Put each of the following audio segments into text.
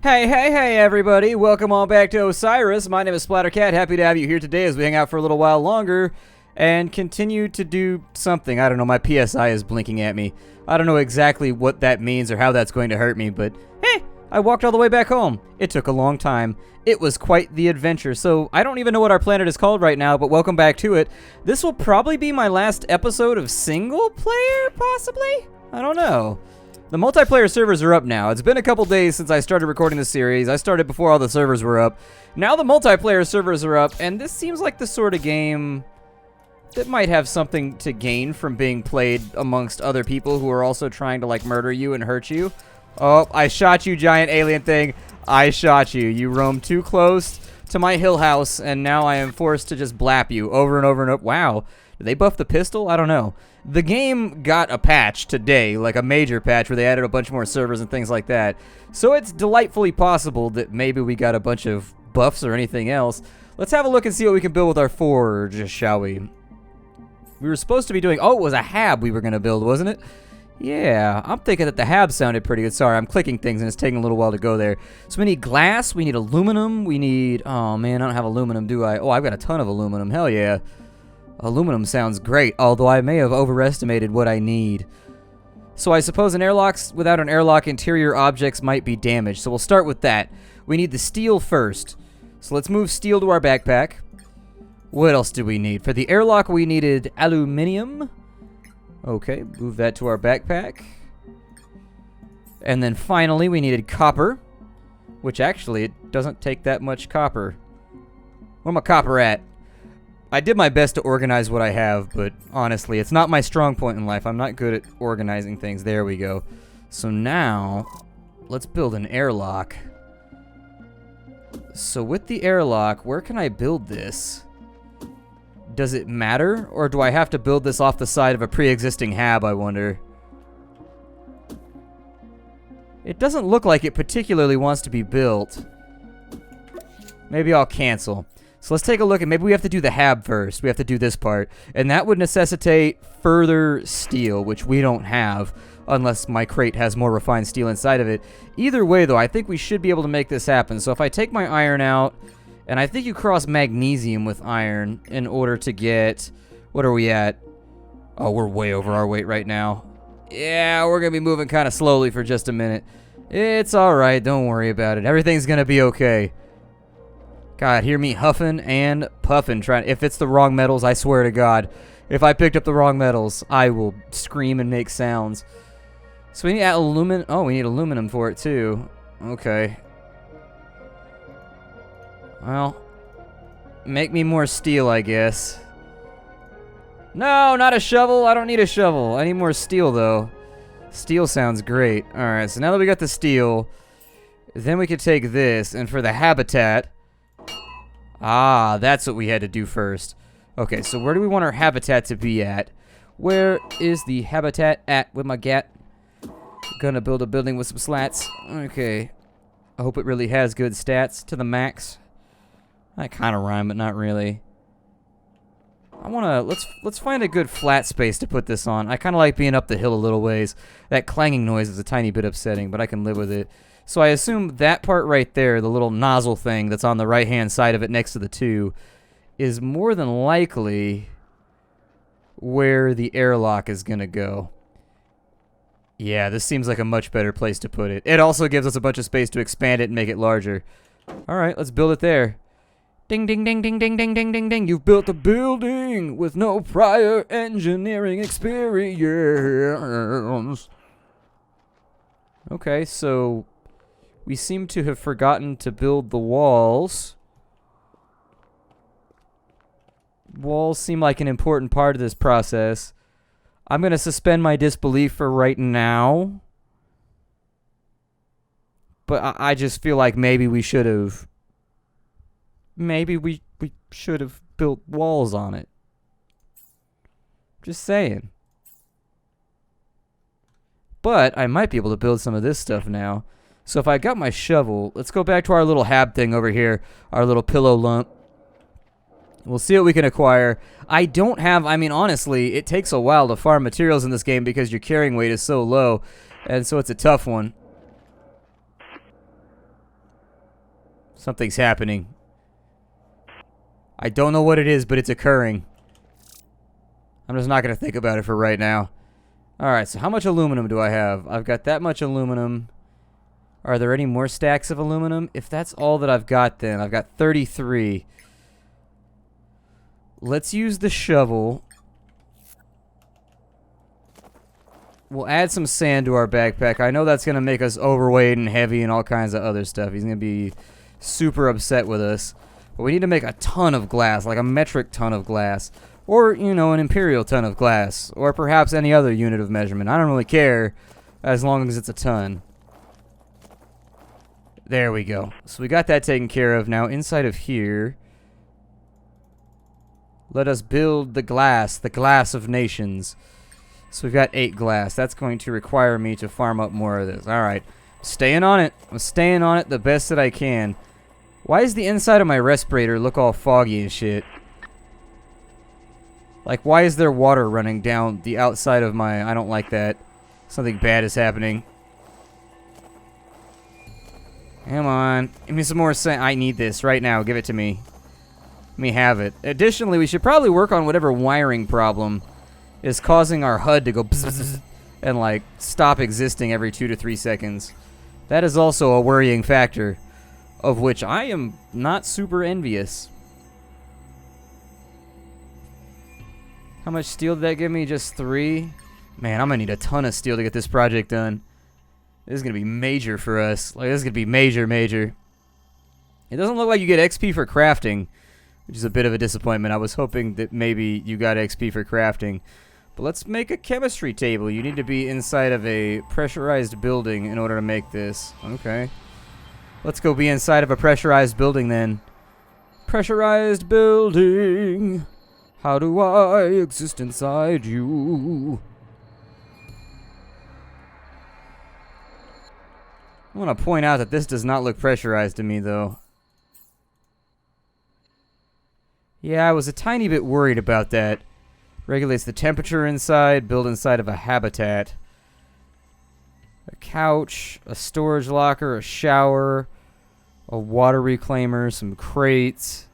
Hey, everybody. Welcome on back to Osiris. My name is Splattercat. Happy to have you here today as we hang out for a little while longer and continue to do something. I don't know, my PSI is blinking at me. I don't know exactly what that means or how that's going to hurt me, but hey, I walked all the way back home. It took a long time. It was quite the adventure, so I don't even know what our planet is called right now, but welcome back to it. This will probably be my last episode of single player, possibly? I don't know. The multiplayer servers are up now. It's been a couple days since I started recording this series. I started before all the servers were up. Now the multiplayer servers are up, and this seems like the sort of game that might have something to gain from being played amongst other people who are also trying to, like, murder you and hurt you. Oh, I shot you, giant alien thing. I shot you. You roamed too close to my hill house, and now I am forced to just blap you over and over and over. Wow. Did they buff the pistol? I don't know. The game got a patch today, like a major patch where they added a bunch more servers and things like that. So it's delightfully possible that maybe we got a bunch of buffs or anything else. Let's have a look and see what we can build with our forge, shall we? We were supposed to be doing... Oh, it was a hab we were going to build, wasn't it? Yeah, I'm thinking that the hab sounded pretty good. Sorry, I'm clicking things and it's taking a little while to go there. So we need glass, we need aluminum, we need... Oh, man, I don't have aluminum, do I? Oh, I've got a ton of aluminum. Hell yeah. Aluminum sounds great, although I may have overestimated what I need. So I suppose an airlock without an airlock, interior objects might be damaged. So we'll start with that. We need the steel first. So let's move steel to our backpack. What else do we need? For the airlock, we needed aluminum. Okay, move that to our backpack. And then finally, we needed copper. Which actually, it doesn't take that much copper. Where's my copper at? I did my best to organize what I have, but honestly, it's not my strong point in life. I'm not good at organizing things. There we go. So now, let's build an airlock. So with the airlock, where can I build this? Does it matter, or do I have to build this off the side of a pre-existing hab, I wonder? It doesn't look like it particularly wants to be built. Maybe I'll cancel. So let's take a look, and maybe we have to do the hab first. We have to do this part. And that would necessitate further steel, which we don't have, unless my crate has more refined steel inside of it. Either way, though, I think we should be able to make this happen. So if I take my iron out, and I think you cross magnesium with iron in order to get... What are we at? Oh, we're way over our weight right now. Yeah, we're going to be moving kind of slowly for just a minute. It's alright, don't worry about it. Everything's going to be okay. God, hear me huffing and puffing. If it's the wrong metals, I swear to God. If I picked up the wrong metals, I will scream and make sounds. So we need aluminum. Oh, we need aluminum for it too. Okay. Well, make me more steel, I guess. No, not a shovel. I don't need a shovel. I need more steel, though. Steel sounds great. Alright, so now that we got the steel, then we could take this, and for the habitat... Ah, that's what we had to do first. Okay, so where do we want our habitat to be at? Where is the habitat at with my gat? Gonna build a building with some slats. Okay. I hope it really has good stats to the max. That kind of rhyme, but not really. I wanna... Let's find a good flat space to put this on. I kind of like being up the hill a little ways. That clanging noise is a tiny bit upsetting, but I can live with it. So I assume that part right there, the little nozzle thing that's on the right-hand side of it next to the 2, is more than likely where the airlock is going to go. Yeah, this seems like a much better place to put it. It also gives us a bunch of space to expand it and make it larger. Alright, let's build it there. Ding, ding, ding, ding, ding, ding, ding, ding, ding. You've built a building with no prior engineering experience. Okay, so... we seem to have forgotten to build the walls. Walls seem like an important part of this process. I'm going to suspend my disbelief for right now. But I just feel like maybe we should have... Maybe we should have built walls on it. Just saying. But I might be able to build some of this stuff now. So if I got my shovel, let's go back to our little hab thing over here, our little pillow lump. We'll see what we can acquire. I don't have, I mean, honestly, it takes a while to farm materials in this game because your carrying weight is so low, and so it's a tough one. Something's happening. I don't know what it is, but it's occurring. I'm just not going to think about it for right now. Alright, so how much aluminum do I have? I've got that much aluminum. Are there any more stacks of aluminum? If that's all that I've got, then I've got 33. Let's use the shovel. We'll add some sand to our backpack. I know that's going to make us overweight and heavy and all kinds of other stuff. He's going to be super upset with us. But we need to make a ton of glass, like a metric ton of glass. Or, you know, an imperial ton of glass. Or perhaps any other unit of measurement. I don't really care, as long as it's a ton. There we go. So we got that taken care of. Now, inside of here, let us build the glass of nations. So we've got 8 glass. That's going to require me to farm up more of this. Alright. Staying on it. I'm staying on it the best that I can. Why does the inside of my respirator look all foggy and shit? Like, why is there water running down the outside of my... I don't like that. Something bad is happening. Come on. Give me some more sand. I need this right now. Give it to me. Let me have it. Additionally, we should probably work on whatever wiring problem is causing our HUD to go bzz, bzz, and, like, stop existing every 2 to 3 seconds. That is also a worrying factor, of which I am not super envious. How much steel did that give me? Just 3? Man, I'm gonna need a ton of steel to get this project done. This is gonna be major for us. Like, this is gonna be major, major. It doesn't look like you get XP for crafting, which is a bit of a disappointment. I was hoping that maybe you got XP for crafting. But let's make a chemistry table. You need to be inside of a pressurized building in order to make this. Okay. Let's go be inside of a pressurized building then. Pressurized building. How do I exist inside you? I want to point out that this does not look pressurized to me, though. Yeah, I was a tiny bit worried about that. Regulates the temperature inside, build inside of a habitat. A couch, a storage locker, a shower, a water reclaimer, some crates.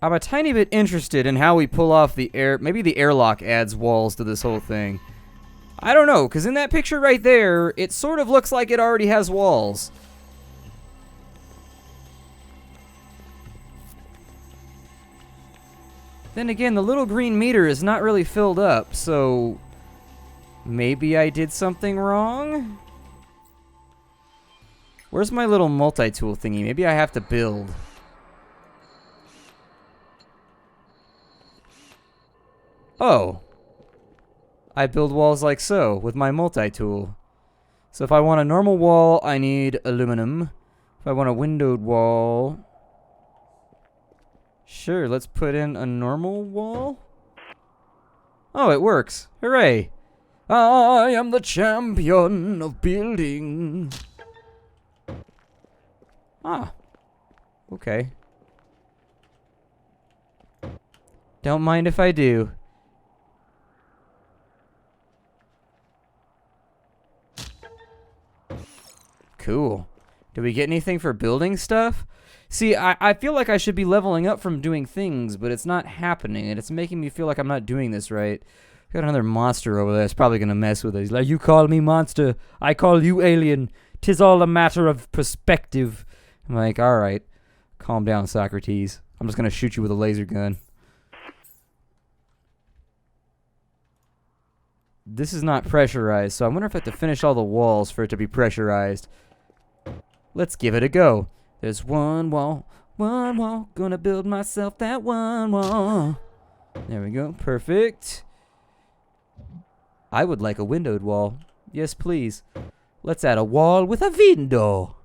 I'm a tiny bit interested in how we pull off the air. Maybe the airlock adds walls to this whole thing. I don't know, because in that picture right there, it sort of looks like it already has walls. Then again, the little green meter is not really filled up, so maybe I did something wrong? Where's my little multi-tool thingy? Maybe I have to build. Oh. I build walls like so, with my multi-tool. So if I want a normal wall, I need aluminum. If I want a windowed wall... Sure, let's put in a normal wall. Oh, it works. Hooray. I am the champion of building. Ah. Okay. Don't mind if I do. Cool. Do we get anything for building stuff? See, I feel like I should be leveling up from doing things, but it's not happening, and it's making me feel like I'm not doing this right. Got another monster over there that's probably going to mess with us. He's like, you call me monster, I call you alien. 'Tis all a matter of perspective. I'm like, alright. Calm down, Socrates. I'm just going to shoot you with a laser gun. This is not pressurized, so I wonder if I have to finish all the walls for it to be pressurized. Let's give it a go. There's one wall, gonna build myself that one wall. There we go, perfect. I would like a windowed wall. Yes, please. Let's add a wall with a window.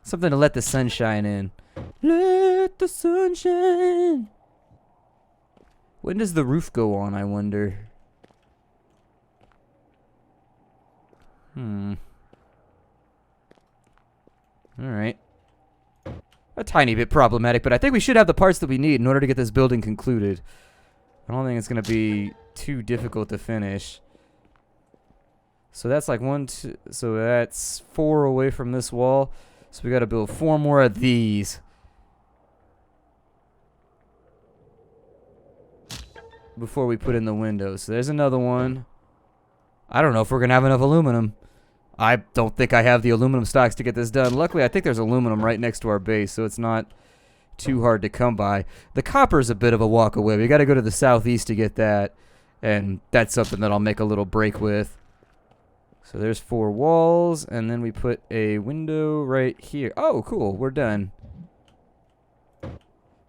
Something to let the sunshine in. Let the sunshine. When does the roof go on, I wonder? Alright. A tiny bit problematic, but I think we should have the parts that we need in order to get this building concluded. I don't think it's going to be too difficult to finish. So that's like 1, 2, so that's 4 away from this wall. So we got to build 4 more of these. Before we put in the windows. So there's another one. I don't know if we're going to have enough aluminum. I don't think I have the aluminum stocks to get this done. Luckily, I think there's aluminum right next to our base, so it's not too hard to come by. The copper's a bit of a walk away. We got to go to the southeast to get that, and that's something that I'll make a little break with. So there's 4 walls, and then we put a window right here. Oh, cool. We're done.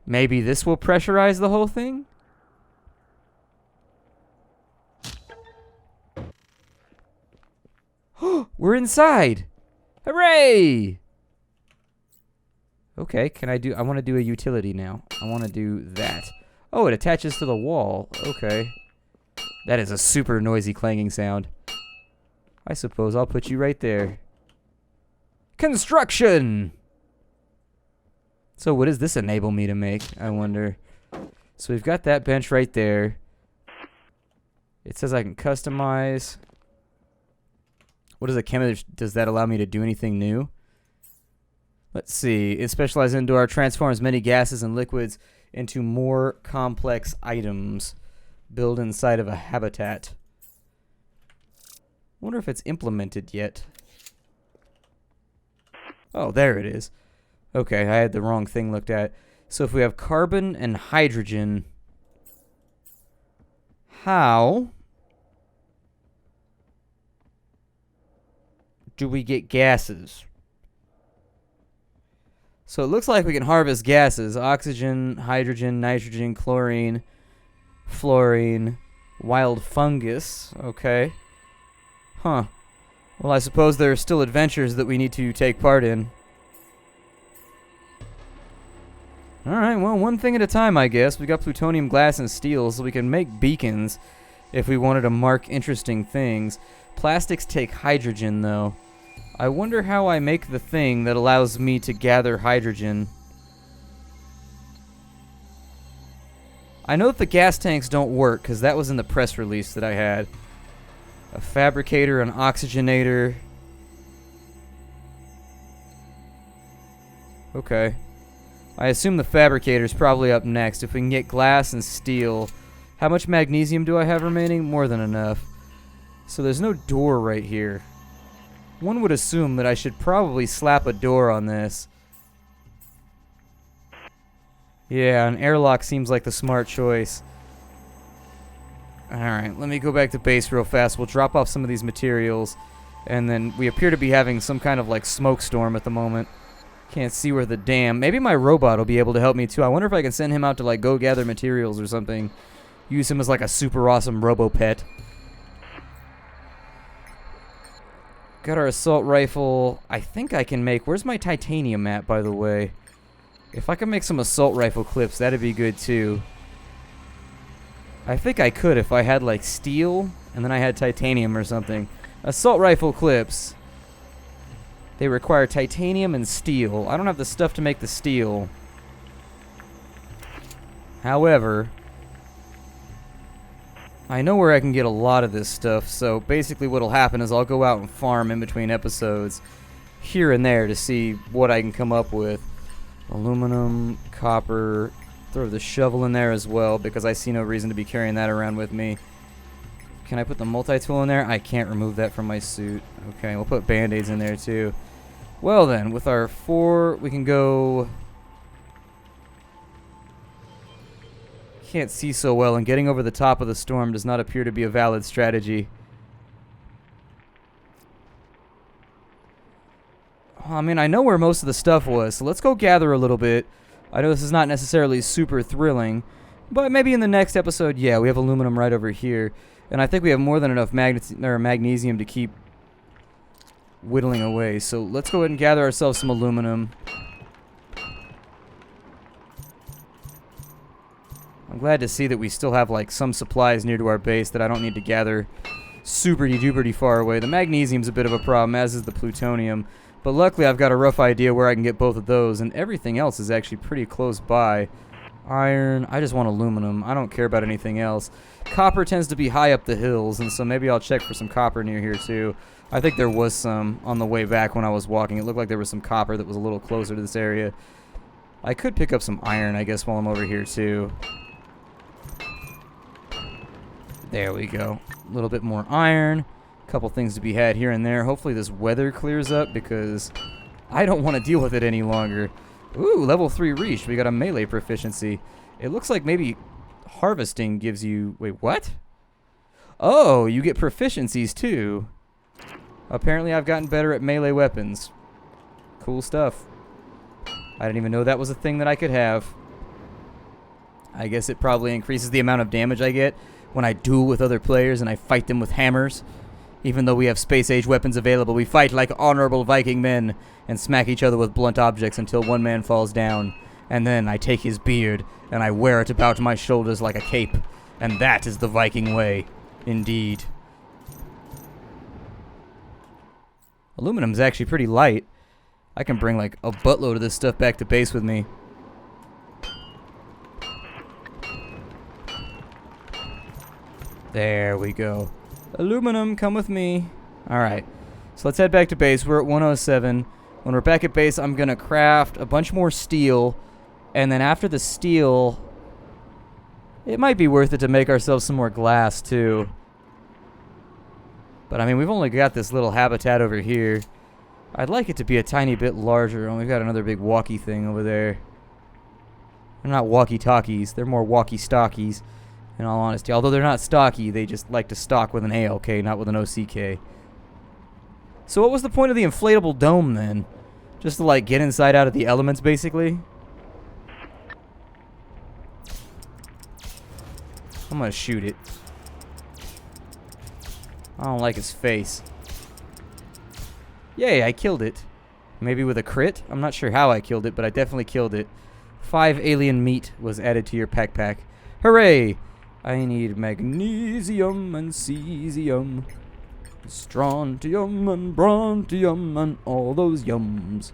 Maybe this will pressurize the whole thing? We're inside! Hooray! Okay, I want to do a utility now. I want to do that. Oh, it attaches to the wall. Okay. That is a super noisy clanging sound. I suppose I'll put you right there. Construction! So what does this enable me to make, I wonder? So we've got that bench right there. It says I can customize. What is it? Does that allow me to do anything new? Let's see. It specializes indoor, transforms many gases and liquids into more complex items. Build inside of a habitat. Wonder if it's implemented yet. Oh, there it is. Okay, I had the wrong thing looked at. So if we have carbon and hydrogen, how do we get gases? So it looks like we can harvest gases. Oxygen, hydrogen, nitrogen, chlorine, fluorine, wild fungus. Okay. Huh. Well, I suppose there are still adventures that we need to take part in. Alright, well, one thing at a time, I guess. We got plutonium, glass, and steel, so we can make beacons if we wanted to mark interesting things. Plastics take hydrogen, though. I wonder how I make the thing that allows me to gather hydrogen. I know that the gas tanks don't work, because that was in the press release that I had. A fabricator, an oxygenator. Okay. I assume the fabricator's probably up next. If we can get glass and steel. How much magnesium do I have remaining? More than enough. So there's no door right here. One would assume that I should probably slap a door on this. Yeah, an airlock seems like the smart choice. Alright, let me go back to base real fast. We'll drop off some of these materials. And then we appear to be having some kind of like smoke storm at the moment. Can't see where the dam. Maybe my robot will be able to help me too. I wonder if I can send him out to like go gather materials or something. Use him as like a super awesome robo-pet. Got our assault rifle. I think I can make... Where's my titanium at, by the way? If I can make some assault rifle clips, that'd be good, too. I think I could if I had, like, steel, and then I had titanium or something. Assault rifle clips. They require titanium and steel. I don't have the stuff to make the steel. However, I know where I can get a lot of this stuff, so basically what'll happen is I'll go out and farm in between episodes here and there to see what I can come up with. Aluminum, copper, throw the shovel in there as well because I see no reason to be carrying that around with me. Can I put the multi-tool in there? I can't remove that from my suit. Okay, we'll put band-aids in there too. Well then, with our 4, we can go... Can't see so well, and getting over the top of the storm does not appear to be a valid strategy. I mean, I know where most of the stuff was, so let's go gather a little bit. I know this is not necessarily super thrilling, but maybe in the next episode, yeah, we have aluminum right over here. And I think we have more than enough magnesium to keep whittling away. So let's go ahead and gather ourselves some aluminum. I'm glad to see that we still have like some supplies near to our base that I don't need to gather super-duper far away. The magnesium's a bit of a problem, as is the plutonium. But luckily I've got a rough idea where I can get both of those, and everything else is actually pretty close by. Iron. I just want aluminum. I don't care about anything else. Copper tends to be high up the hills, and so maybe I'll check for some copper near here too. I think there was some on the way back when I was walking. It looked like there was some copper that was a little closer to this area. I could pick up some iron, I guess, while I'm over here too. There we go. A little bit more iron. A couple things to be had here and there. Hopefully this weather clears up because I don't want to deal with it any longer. Ooh, level 3 reached. We got a melee proficiency. It looks like maybe harvesting gives you... Wait, what? Oh, you get proficiencies too. Apparently I've gotten better at melee weapons. Cool stuff. I didn't even know that was a thing that I could have. I guess it probably increases the amount of damage I get when I duel with other players and I fight them with hammers. Even though we have space-age weapons available, we fight like honorable Viking men and smack each other with blunt objects until one man falls down. And then I take his beard and I wear it about my shoulders like a cape. And that is the Viking way, indeed. Aluminum's actually pretty light. I can bring like a buttload of this stuff back to base with me. There we go. Aluminum, come with me. Alright, so let's head back to base. We're at 107. When we're back at base, I'm going to craft a bunch more steel. And then after the steel, it might be worth it to make ourselves some more glass, too. But, I mean, we've only got this little habitat over here. I'd like it to be a tiny bit larger. And we've got another big walkie thing over there. They're not walkie-talkies. They're more walkie-stockies. In all honesty, although they're not stocky, they just like to stock with an ALK, not with an OCK. So what was the point of the inflatable dome then? Just to like get inside out of the elements, basically? I'm gonna shoot it. I don't like his face. Yay, I killed it. Maybe with a crit? I'm not sure how I killed it, but I definitely killed it. 5 alien meat was added to your pack. Hooray! I need magnesium and cesium, strontium and brontium and all those yums.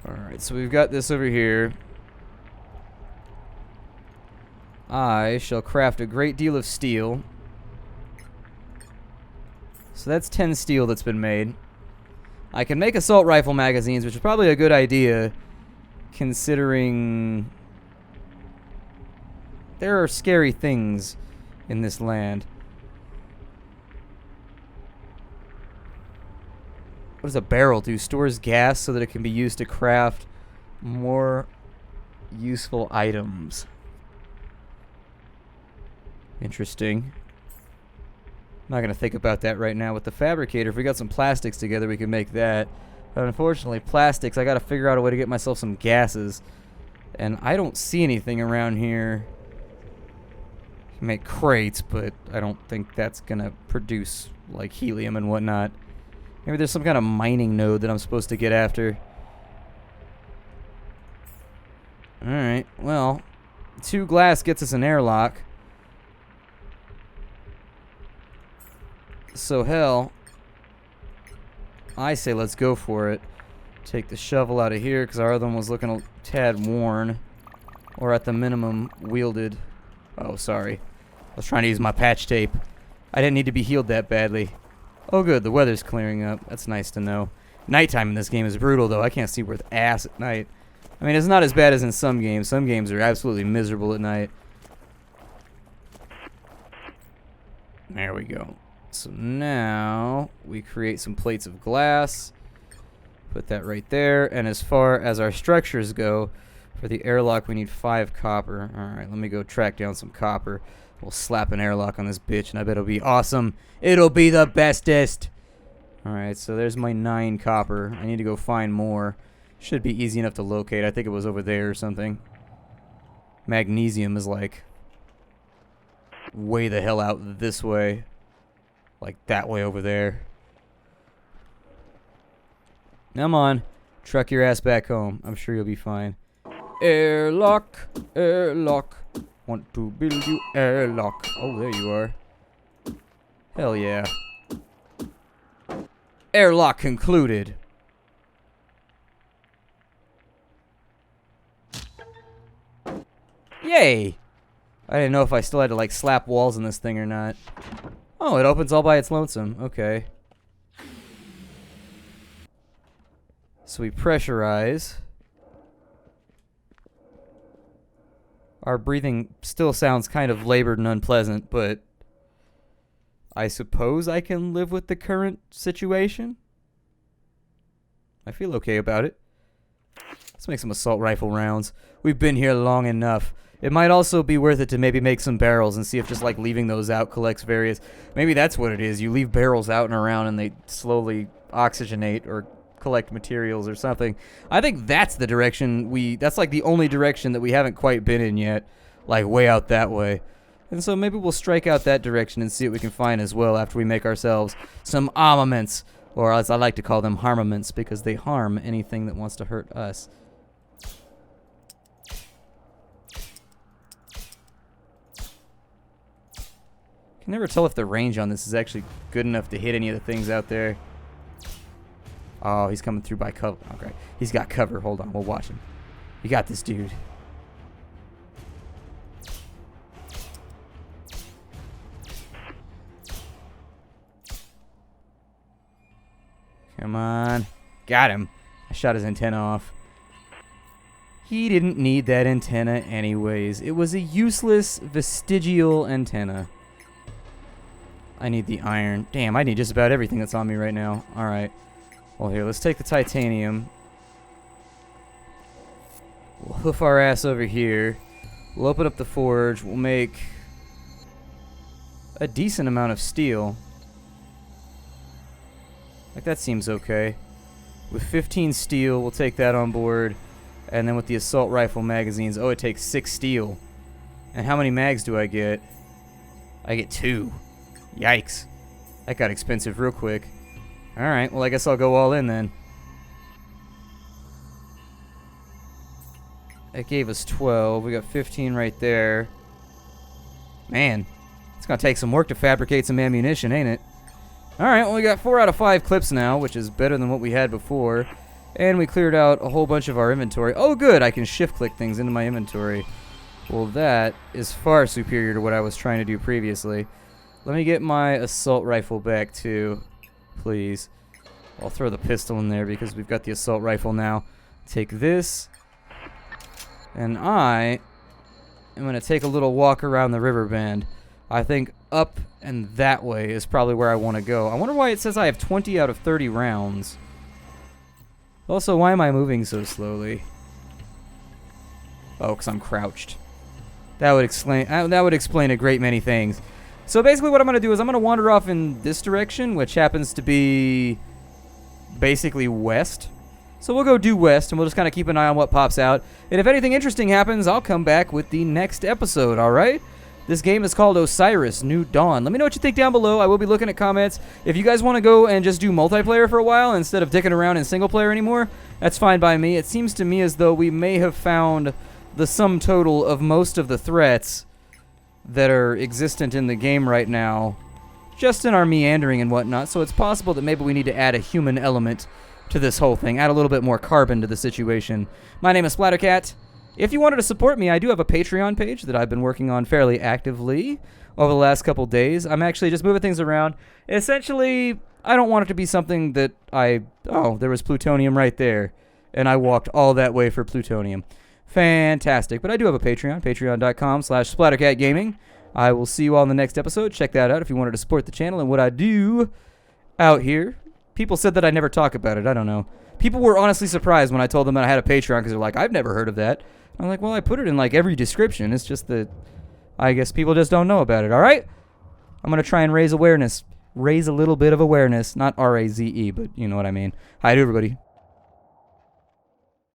Alright, so we've got this over here. I shall craft a great deal of steel. So that's 10 steel that's been made. I can make assault rifle magazines, which is probably a good idea, considering there are scary things in this land. What does a barrel do? Stores gas so that it can be used to craft more useful items. Interesting. I'm not going to think about that right now. With the fabricator, if we got some plastics together, we can make that. But unfortunately, plastics, I got to figure out a way to get myself some gases. And I don't see anything around here. Make crates, but I don't think that's gonna produce like helium and whatnot. Maybe there's some kind of mining node that I'm supposed to get after. Alright, well, 2 glass gets us an airlock. So hell, I say let's go for it. Take the shovel out of here because our other one was looking a tad worn, or at the minimum wielded. Oh, sorry. I was trying to use my patch tape. I didn't need to be healed that badly. Oh, good. The weather's clearing up. That's nice to know. Nighttime in this game is brutal, though. I can't see worth ass at night. I mean, it's not as bad as in some games. Some games are absolutely miserable at night. There we go. So now we create some plates of glass. Put that right there. And as far as our structures go, for the airlock, we need 5 copper. Alright, let me go track down some copper. We'll slap an airlock on this bitch, and I bet it'll be awesome. It'll be the bestest. Alright, so there's my 9 copper. I need to go find more. Should be easy enough to locate. I think it was over there or something. Magnesium is like way the hell out this way. Like that way over there. Come on. Truck your ass back home. I'm sure you'll be fine. Airlock. Airlock. Want to build you airlock. Oh, there you are. Hell yeah. Airlock concluded. Yay! I didn't know if I still had to, like, slap walls in this thing or not. Oh, it opens all by its lonesome. Okay. So we pressurize. Our breathing still sounds kind of labored and unpleasant, but I suppose I can live with the current situation. I feel okay about it. Let's make some assault rifle rounds. We've been here long enough. It might also be worth it to maybe make some barrels and see if just like leaving those out collects various... Maybe that's what it is. You leave barrels out and around and they slowly oxygenate or collect materials or something. I think that's the direction that's like the only direction that we haven't quite been in yet. Like way out that way. And so maybe we'll strike out that direction and see what we can find as well after we make ourselves some armaments. Or as I like to call them, harmaments, because they harm anything that wants to hurt us. Can never tell if the range on this is actually good enough to hit any of the things out there. Oh, he's coming through by cover. Okay, he's got cover. Hold on, we'll watch him. You got this, dude. Come on. Got him. I shot his antenna off. He didn't need that antenna anyways. It was a useless vestigial antenna. I need the iron. Damn, I need just about everything that's on me right now. Alright. Well, here, let's take the titanium. We'll hoof our ass over here. We'll open up the forge. We'll make a decent amount of steel. Like, that seems okay. With 15 steel, we'll take that on board. And then with the assault rifle magazines, oh, it takes 6 steel. And how many mags do I get? I get 2. Yikes. That got expensive real quick. Alright, well I guess I'll go all in then. It gave us 12. We got 15 right there. Man, it's gonna take some work to fabricate some ammunition, ain't it? Alright, well we got 4 out of 5 clips now, which is better than what we had before. And we cleared out a whole bunch of our inventory. Oh good, I can shift click things into my inventory. Well, that is far superior to what I was trying to do previously. Let me get my assault rifle back too, please. I'll throw the pistol in there because we've got the assault rifle now. Take this, and I am going to take a little walk around the river bend. I think up and that way is probably where I want to go. I wonder why it says I have 20 out of 30 rounds. Also, why am I moving so slowly? Oh, because I'm crouched. That would explain a great many things. So basically what I'm going to do is I'm going to wander off in this direction, which happens to be basically west. So we'll go due west, and we'll just kind of keep an eye on what pops out. And if anything interesting happens, I'll come back with the next episode, alright? This game is called Osiris New Dawn. Let me know what you think down below. I will be looking at comments. If you guys want to go and just do multiplayer for a while instead of dicking around in single player anymore, that's fine by me. It seems to me as though we may have found the sum total of most of the threats that are existent in the game right now, just in our meandering and whatnot, so it's possible that maybe we need to add a human element to this whole thing, add a little bit more carbon to the situation. My name is Splattercat. If you wanted to support me, I do have a Patreon page that I've been working on fairly actively over the last couple days. I'm actually just moving things around. Essentially, I don't want it to be something that oh, there was plutonium right there, and I walked all that way for plutonium. Fantastic. But I do have a Patreon, patreon.com/splattercatgaming. I will see you all in the next episode. Check that out if you wanted to support the channel and what I do out here. People said that I never talk about it. I don't know. People were honestly surprised when I told them that I had a Patreon because they're like, I've never heard of that. I'm like, well, I put it in like every description. It's just that I guess people just don't know about it. All right? I'm going to try and raise awareness. Raise a little bit of awareness. Not R-A-Z-E, but you know what I mean. Hi to everybody.